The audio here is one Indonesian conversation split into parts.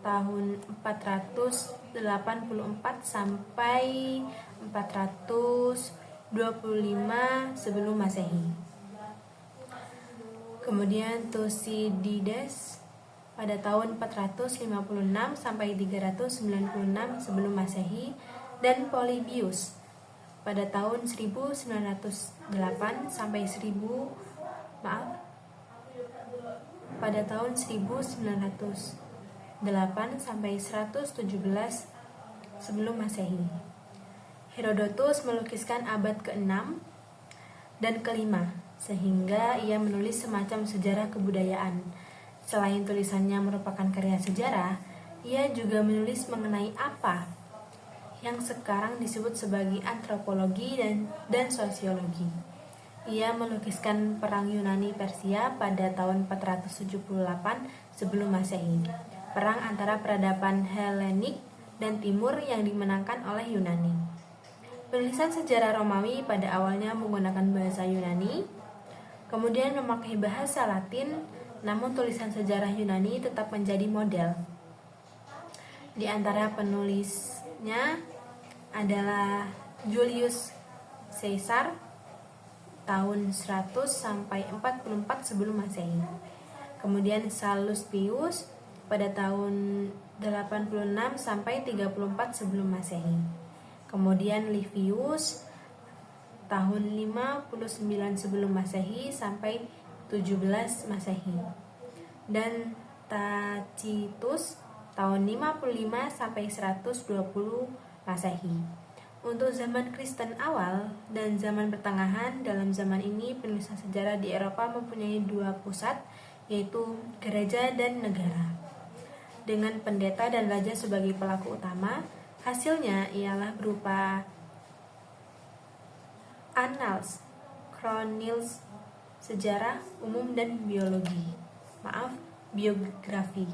tahun 484 sampai 425 sebelum Masehi. Kemudian Thucydides pada tahun 456 sampai 396 sebelum Masehi, dan Polybius pada tahun 1908 sampai 117 sebelum Masehi. Herodotus melukiskan abad ke-6 dan ke-5 sehingga ia menulis semacam sejarah kebudayaan. Selain tulisannya merupakan karya sejarah, ia juga menulis mengenai apa yang sekarang disebut sebagai antropologi dan sosiologi. Ia melukiskan perang Yunani Persia pada tahun 478 sebelum Masehi. Perang antara peradaban Helenik dan Timur yang dimenangkan oleh Yunani. Penulisan sejarah Romawi pada awalnya menggunakan bahasa Yunani, kemudian memakai bahasa Latin, namun tulisan sejarah Yunani tetap menjadi model. Di antara penulisnya adalah Julius Caesar tahun 100 sampai 44 sebelum Masehi. Kemudian Sallustius pada tahun 86 sampai 34 sebelum Masehi. Kemudian Livius tahun 59 sebelum Masehi sampai 17 Masehi. Dan Tacitus tahun 55 sampai 120 Masehi. Untuk zaman Kristen awal dan zaman pertengahan, dalam zaman ini penulisan sejarah di Eropa mempunyai dua pusat, yaitu gereja dan negara. Dengan pendeta dan raja sebagai pelaku utama, hasilnya ialah berupa annals, chronicles, sejarah umum dan biografi.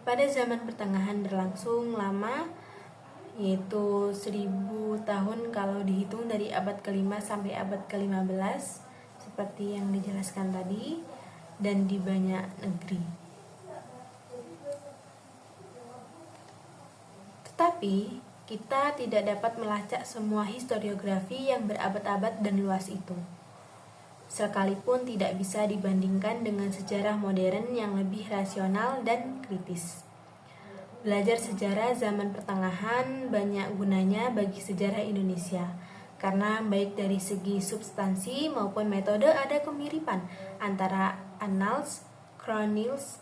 Pada zaman pertengahan berlangsung lama, yaitu 1000 tahun kalau dihitung dari abad ke-5 sampai abad ke-15, seperti yang dijelaskan tadi, dan di banyak negeri. Tetapi kita tidak dapat melacak semua historiografi yang berabad-abad dan luas itu, sekalipun tidak bisa dibandingkan dengan sejarah modern yang lebih rasional dan kritis. Belajar sejarah zaman pertengahan banyak gunanya bagi sejarah Indonesia, karena baik dari segi substansi maupun metode ada kemiripan antara annals, chronicles,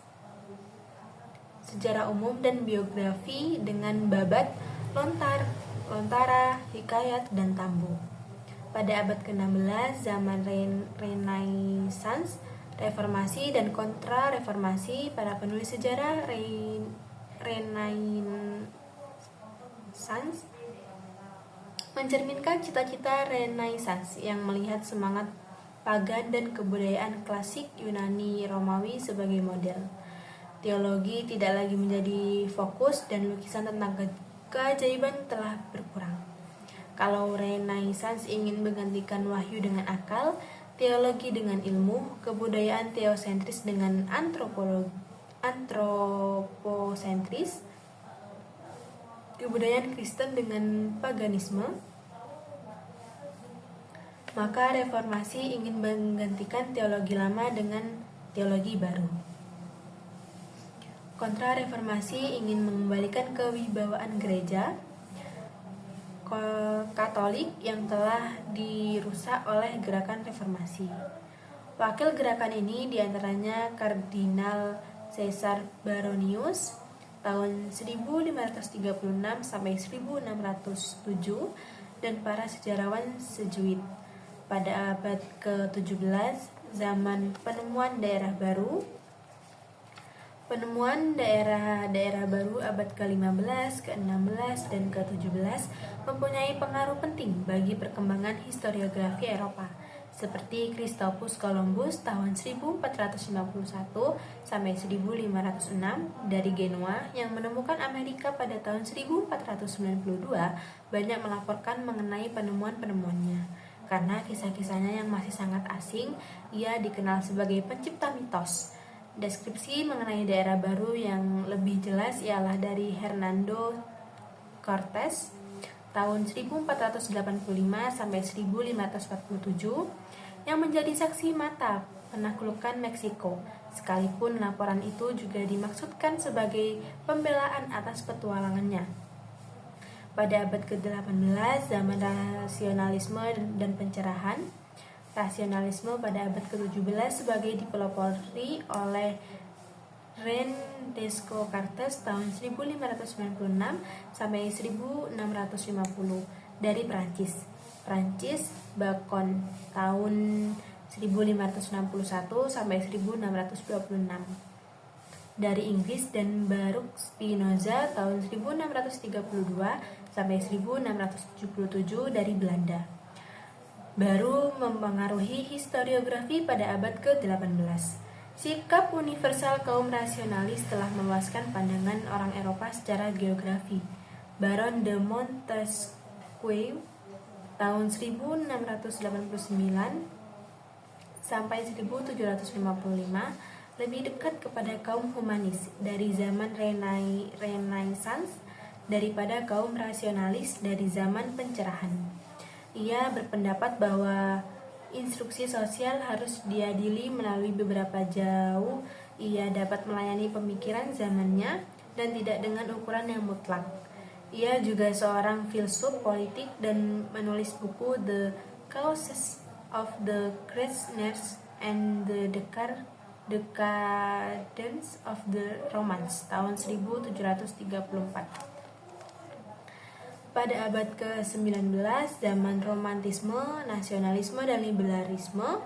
sejarah umum dan biografi dengan babat, lontara, hikayat, dan tambo. Pada abad ke-16, zaman Renaissance, Reformasi dan Kontra-Reformasi, para penulis sejarah Renaissance mencerminkan cita-cita Renaissance yang melihat semangat pagan dan kebudayaan klasik Yunani Romawi sebagai model. Teologi tidak lagi menjadi fokus dan lukisan tentang keajaiban telah berkurang. Kalau Renaissance ingin menggantikan wahyu dengan akal, teologi dengan ilmu, kebudayaan teosentris dengan antroposentris, kebudayaan Kristen dengan paganisme, maka reformasi ingin menggantikan teologi lama dengan teologi baru. Kontra-reformasi ingin mengembalikan kewibawaan gereja Katolik yang telah dirusak oleh gerakan reformasi. Wakil gerakan ini diantaranya Kardinal Caesar Baronius tahun 1536 sampai 1607 dan para sejarawan sejuit. Pada abad ke-17, zaman penemuan daerah baru, daerah baru abad ke-15, ke-16, dan ke-17 mempunyai pengaruh penting bagi perkembangan historiografi Eropa, seperti Christopus Columbus tahun 1451 sampai 1506 dari Genoa yang menemukan Amerika pada tahun 1492 banyak melaporkan mengenai penemuan-penemuannya. Karena kisah-kisahnya yang masih sangat asing, ia dikenal sebagai pencipta mitos. Deskripsi mengenai daerah baru yang lebih jelas ialah dari Hernando Cortés tahun 1485 sampai 1547 yang menjadi saksi mata penaklukan Meksiko, sekalipun laporan itu juga dimaksudkan sebagai pembelaan atas petualangannya. Pada abad ke-18, zaman rasionalisme dan pencerahan, rasionalisme pada abad ke-17 sebagai dipelopori oleh Rendesco Cortés tahun 1596 sampai 1650 dari Prancis. Bacon tahun 1561 sampai 1626 dari Inggris, dan Baruch Spinoza tahun 1632 sampai 1677 dari Belanda. Baru mempengaruhi historiografi pada abad ke-18. Sikap universal kaum rasionalis telah meluaskan pandangan orang Eropa secara geografi. Baron de Montesquieu tahun 1689 sampai 1755 lebih dekat kepada kaum humanis dari zaman Renaissance daripada kaum rasionalis dari zaman pencerahan. Ia berpendapat bahwa instruksi sosial harus diadili melalui beberapa jauh. Ia dapat melayani pemikiran zamannya dan tidak dengan ukuran yang mutlak. Ia juga seorang filsuf politik dan menulis buku The Causes of the Crassiness and the Decadence of the Romance tahun 1734. Pada abad ke-19, zaman romantisme, nasionalisme, dan liberalisme.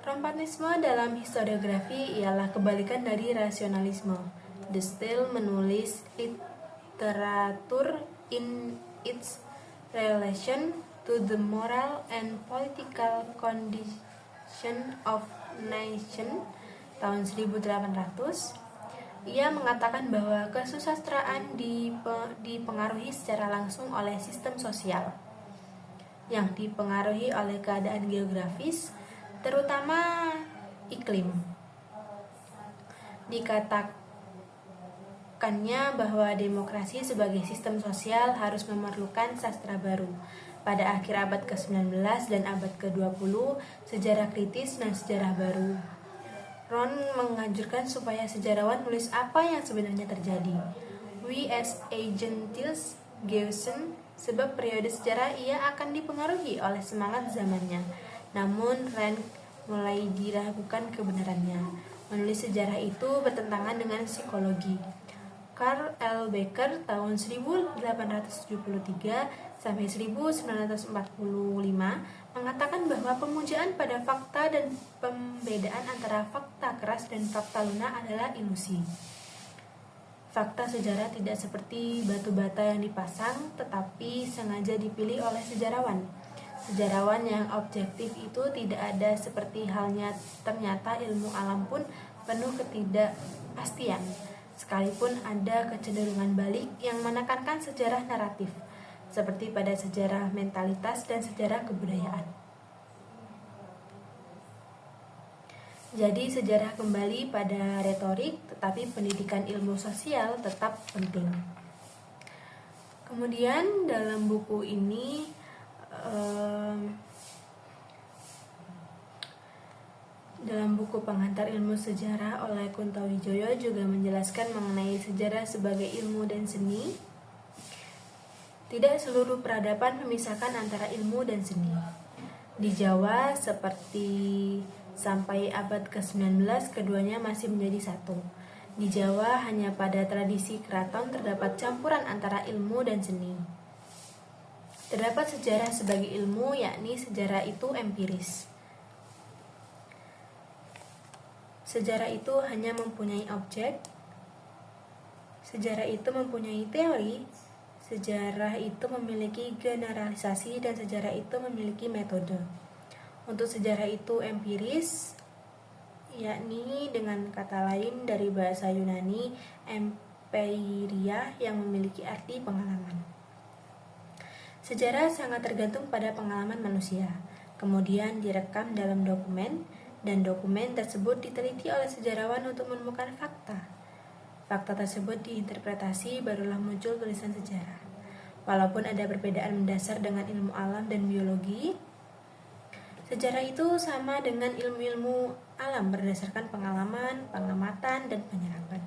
Romantisme dalam historiografi ialah kebalikan dari rasionalisme. De Staël menulis literatur in its relation to the moral and political condition of nation tahun 1800. Ia mengatakan bahwa kesusastraan dipengaruhi secara langsung oleh sistem sosial yang dipengaruhi oleh keadaan geografis, terutama iklim. Dikatakannya bahwa demokrasi sebagai sistem sosial harus memerlukan sastra baru. Pada akhir abad ke-19 dan abad ke-20, sejarah kritis dan sejarah baru. Ron menganjurkan supaya sejarawan menulis apa yang sebenarnya terjadi. We as agentiles Geusen, sebab periode sejarah ia akan dipengaruhi oleh semangat zamannya. Namun Rand mulai diragukan kebenarannya. Menulis sejarah itu bertentangan dengan psikologi. Karl L. Becker tahun 1873 sampai 1945 mengatakan bahwa pemujaan pada fakta dan pembedaan antara fakta keras dan fakta lunak adalah ilusi. Fakta sejarah tidak seperti batu bata yang dipasang, tetapi sengaja dipilih oleh sejarawan. Sejarawan yang objektif itu tidak ada, seperti halnya ternyata ilmu alam pun penuh ketidakpastian. Sekalipun ada kecenderungan balik yang menekankan sejarah naratif, seperti pada sejarah mentalitas dan sejarah kebudayaan. Jadi sejarah kembali pada retorik, tetapi pendidikan ilmu sosial tetap penting. Kemudian dalam buku ini dalam buku Pengantar Ilmu Sejarah oleh Kunto Wijoyo juga menjelaskan mengenai sejarah sebagai ilmu dan seni. Tidak seluruh peradaban memisahkan antara ilmu dan seni. Di Jawa seperti sampai abad ke-19 keduanya masih menjadi satu. Di Jawa hanya pada tradisi keraton terdapat campuran antara ilmu dan seni. Terdapat sejarah sebagai ilmu, yakni sejarah itu empiris. Sejarah itu hanya mempunyai objek. Sejarah itu mempunyai teori. Sejarah itu memiliki generalisasi dan sejarah itu memiliki metode. Untuk sejarah itu empiris, yakni dengan kata lain dari bahasa Yunani empiria yang memiliki arti pengalaman. Sejarah sangat tergantung pada pengalaman manusia, kemudian direkam dalam dokumen, dan dokumen tersebut diteliti oleh sejarawan untuk menemukan fakta. Fakta tersebut diinterpretasi, barulah muncul tulisan sejarah. Walaupun ada perbedaan mendasar dengan ilmu alam dan biologi, sejarah itu sama dengan ilmu-ilmu alam berdasarkan pengalaman, pengamatan, dan penyerapan.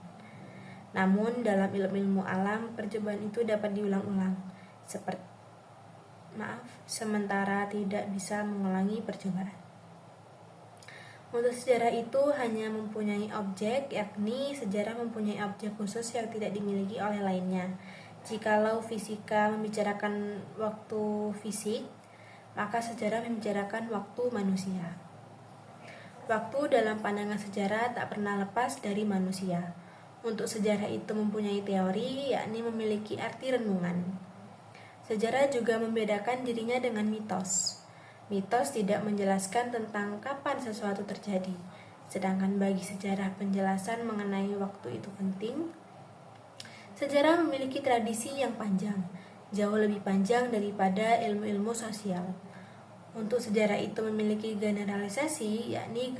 Namun dalam ilmu-ilmu alam, percobaan itu dapat diulang-ulang. Sementara tidak bisa mengulangi percobaan. Untuk sejarah itu hanya mempunyai objek, yakni sejarah mempunyai objek khusus yang tidak dimiliki oleh lainnya. Jikalau fisika membicarakan waktu fisik, maka sejarah membicarakan waktu manusia. Waktu dalam pandangan sejarah tak pernah lepas dari manusia. Untuk sejarah itu mempunyai teori, yakni memiliki arti renungan. Sejarah juga membedakan dirinya dengan mitos. Mitos tidak menjelaskan tentang kapan sesuatu terjadi, sedangkan bagi sejarah penjelasan mengenai waktu itu penting. Sejarah memiliki tradisi yang panjang, jauh lebih panjang daripada ilmu-ilmu sosial. Untuk sejarah itu memiliki generalisasi, yakni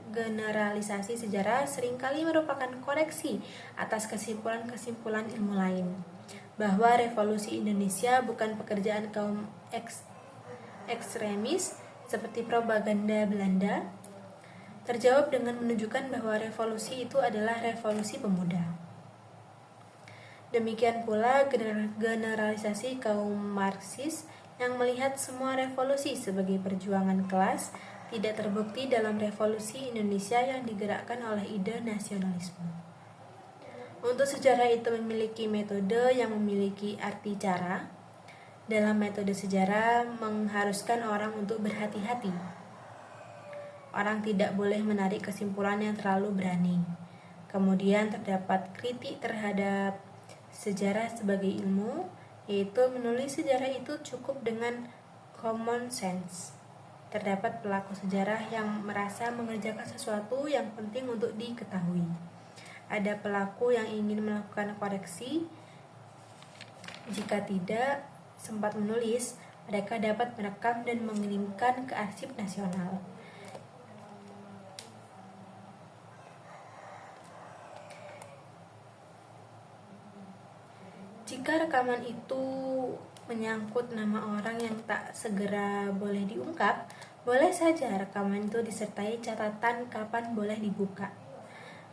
generalisasi sejarah seringkali merupakan koreksi atas kesimpulan-kesimpulan ilmu lain, bahwa revolusi Indonesia bukan pekerjaan kaum ekstremis seperti propaganda Belanda, terjawab dengan menunjukkan bahwa revolusi itu adalah revolusi pemuda. Demikian pula generalisasi kaum Marxis yang melihat semua revolusi sebagai perjuangan kelas tidak terbukti dalam revolusi Indonesia yang digerakkan oleh ide nasionalisme. Untuk sejarah itu memiliki metode yang memiliki arti cara. Dalam metode sejarah mengharuskan orang untuk berhati-hati. Orang tidak boleh menarik kesimpulan yang terlalu berani. Kemudian terdapat kritik terhadap sejarah sebagai ilmu, yaitu menulis sejarah itu cukup dengan common sense. Terdapat pelaku sejarah yang merasa mengerjakan sesuatu yang penting untuk diketahui. Ada pelaku yang ingin melakukan koreksi. Jika tidak sempat menulis, mereka dapat merekam dan mengirimkan ke arsip nasional. Jika rekaman itu menyangkut nama orang yang tak segera boleh diungkap, boleh saja rekaman itu disertai catatan kapan boleh dibuka.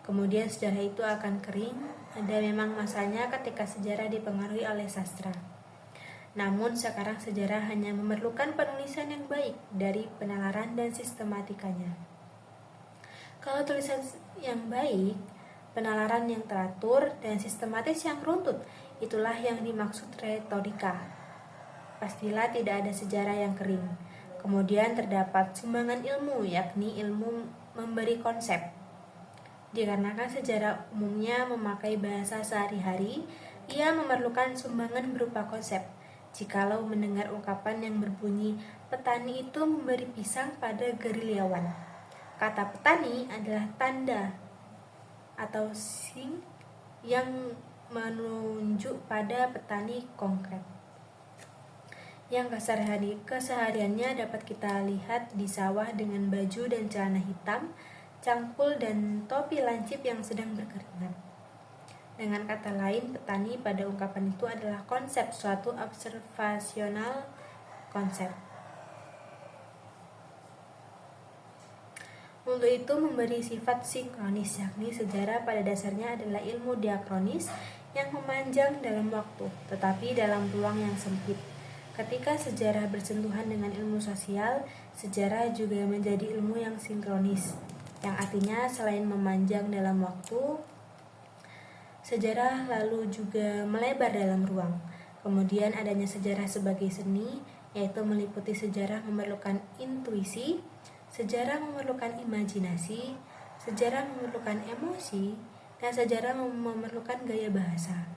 Kemudian sejarah itu akan kering. Ada memang masanya ketika sejarah dipengaruhi oleh sastra. Namun sekarang sejarah hanya memerlukan penulisan yang baik dari penalaran dan sistematikanya. Kalau tulisan yang baik, penalaran yang teratur, dan sistematis yang runtut, itulah yang dimaksud retorika. Pastilah tidak ada sejarah yang kering. Kemudian terdapat sumbangan ilmu, yakni ilmu memberi konsep. Dikarenakan sejarah umumnya memakai bahasa sehari-hari, ia memerlukan sumbangan berupa konsep. Jikalau mendengar ungkapan yang berbunyi, petani itu memberi pisang pada gerilyawan. Kata petani adalah tanda atau sing yang menunjuk pada petani konkret. Yang kesehariannya dapat kita lihat di sawah dengan baju dan celana hitam, cangkul dan topi lancip yang sedang berkeringat. Dengan kata lain, petani pada ungkapan itu adalah konsep, suatu observasional konsep. Untuk itu memberi sifat sinkronis, yakni sejarah pada dasarnya adalah ilmu diakronis yang memanjang dalam waktu, tetapi dalam ruang yang sempit. Ketika sejarah bersentuhan dengan ilmu sosial, sejarah juga menjadi ilmu yang sinkronis, yang artinya selain memanjang dalam waktu, sejarah lalu juga melebar dalam ruang. Kemudian adanya sejarah sebagai seni, yaitu meliputi sejarah memerlukan intuisi, sejarah memerlukan imajinasi, sejarah memerlukan emosi, dan sejarah memerlukan gaya bahasa.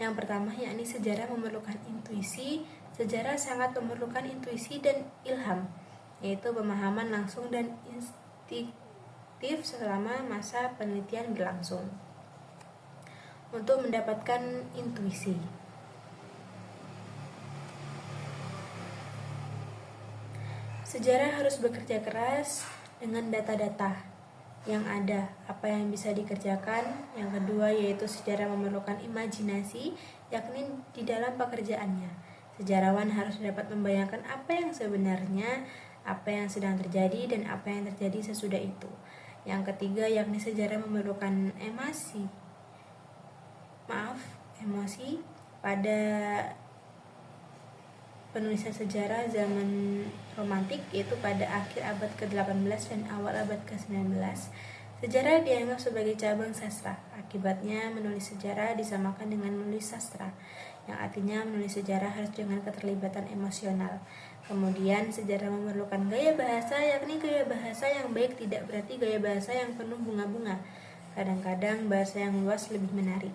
Yang pertama yakni sejarah memerlukan intuisi. Sejarah sangat memerlukan intuisi dan ilham, yaitu pemahaman langsung dan instinktif selama masa penelitian berlangsung. Untuk mendapatkan intuisi, sejarah harus bekerja keras dengan data-data yang ada, apa yang bisa dikerjakan. Yang kedua yaitu sejarah memerlukan imajinasi, yakni di dalam pekerjaannya. Sejarawan harus dapat membayangkan apa yang sebenarnya, apa yang sedang terjadi, dan apa yang terjadi sesudah itu. Yang ketiga yakni sejarah memerlukan emosi. Pada penulisan sejarah zaman romantik, yaitu pada akhir abad ke-18 dan awal abad ke-19, sejarah dianggap sebagai cabang sastra. Akibatnya menulis sejarah disamakan dengan menulis sastra, yang artinya menulis sejarah harus dengan keterlibatan emosional. Kemudian sejarah memerlukan gaya bahasa, yakni gaya bahasa yang baik tidak berarti gaya bahasa yang penuh bunga-bunga. Kadang-kadang bahasa yang luas lebih menarik.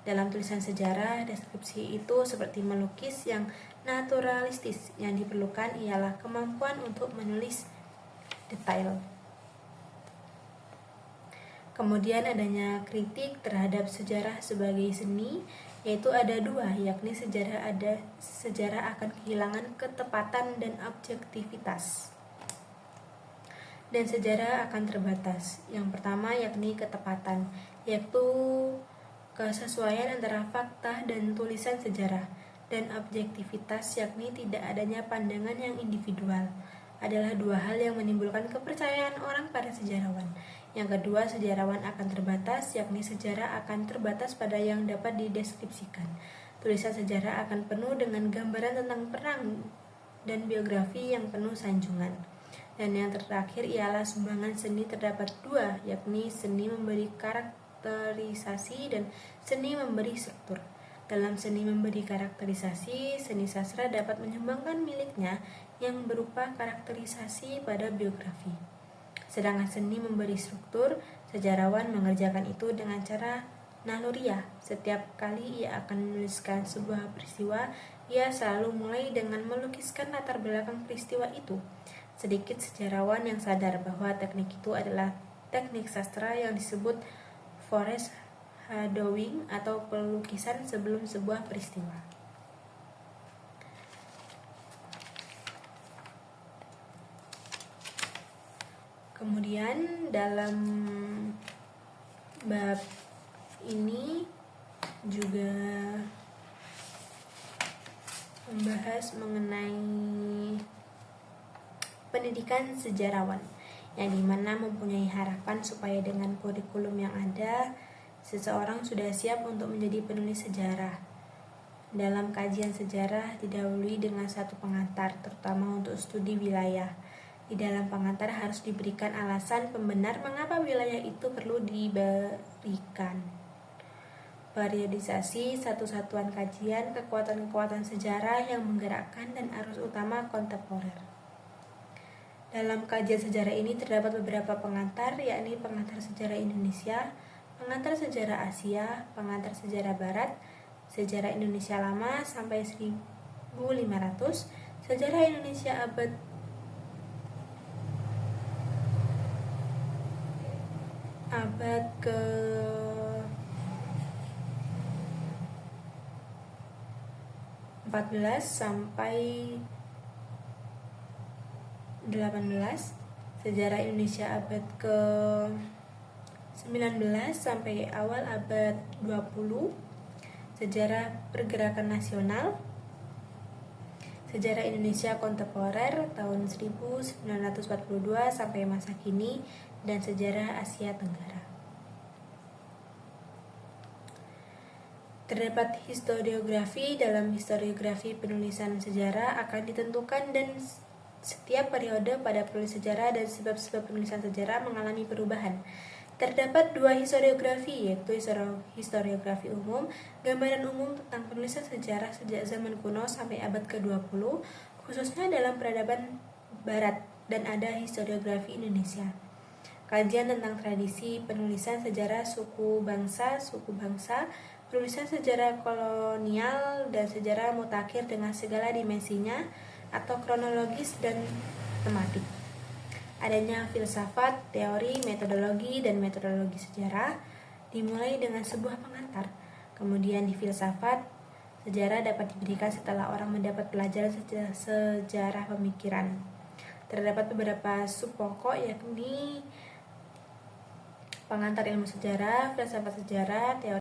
Dalam tulisan sejarah, deskripsi itu seperti melukis yang naturalistis. Yang diperlukan ialah kemampuan untuk menulis detail. Kemudian adanya kritik terhadap sejarah sebagai seni, yaitu ada dua, yakni sejarah akan kehilangan ketepatan dan objektivitas, dan sejarah akan terbatas. Yang pertama yakni ketepatan, yaitu kesesuaian antara fakta dan tulisan sejarah, dan objektivitas yakni tidak adanya pandangan yang individual, adalah dua hal yang menimbulkan kepercayaan orang pada sejarawan. Yang kedua, sejarawan akan terbatas, yakni sejarah akan terbatas pada yang dapat dideskripsikan. Tulisan sejarah akan penuh dengan gambaran tentang perang dan biografi yang penuh sanjungan. Dan yang terakhir ialah sumbangan seni terdapat dua, yakni seni memberi karakterisasi dan seni memberi struktur. Dalam seni memberi karakterisasi, seni sastra dapat menyumbangkan miliknya yang berupa karakterisasi pada biografi. Sedangkan seni memberi struktur, sejarawan mengerjakan itu dengan cara naluriah. Setiap kali ia akan menuliskan sebuah peristiwa, ia selalu mulai dengan melukiskan latar belakang peristiwa itu. Sedikit sejarawan yang sadar bahwa teknik itu adalah teknik sastra yang disebut foreshadowing atau pelukisan sebelum sebuah peristiwa. Kemudian dalam bab ini juga membahas mengenai pendidikan sejarawan, yang dimana mempunyai harapan supaya dengan kurikulum yang ada, seseorang sudah siap untuk menjadi penulis sejarah. Dalam kajian sejarah didahului dengan satu pengantar, terutama untuk studi wilayah. Di dalam pengantar harus diberikan alasan pembenar mengapa wilayah itu perlu diberikan. Periodisasi, satu satuan kajian, kekuatan-kekuatan sejarah yang menggerakkan, dan arus utama kontemporer. Dalam kajian sejarah ini terdapat beberapa pengantar, yakni pengantar sejarah Indonesia, pengantar sejarah Asia, pengantar sejarah Barat, sejarah Indonesia lama sampai 1500, sejarah Indonesia abad ke-14 sampai 18, sejarah Indonesia abad ke-19 sampai awal abad 20, sejarah pergerakan nasional, sejarah Indonesia kontemporer tahun 1942 sampai masa kini, dan sejarah Asia Tenggara. Terdapat historiografi. Dalam historiografi penulisan sejarah akan ditentukan dan setiap periode pada penulis sejarah dan sebab-sebab penulisan sejarah mengalami perubahan. Terdapat dua historiografi, yaitu historiografi umum, gambaran umum tentang penulisan sejarah sejak zaman kuno sampai abad ke-20, khususnya dalam peradaban Barat, dan ada historiografi Indonesia. Kajian tentang tradisi penulisan sejarah suku bangsa, penulisan sejarah kolonial, dan sejarah mutakhir dengan segala dimensinya atau kronologis dan tematik. Adanya filsafat, teori, metodologi, dan metodologi sejarah dimulai dengan sebuah pengantar. Kemudian di filsafat, sejarah dapat diberikan setelah orang mendapat pelajaran sejarah pemikiran. Terdapat beberapa sub pokok, yakni pengantar ilmu sejarah, filsafat sejarah, teori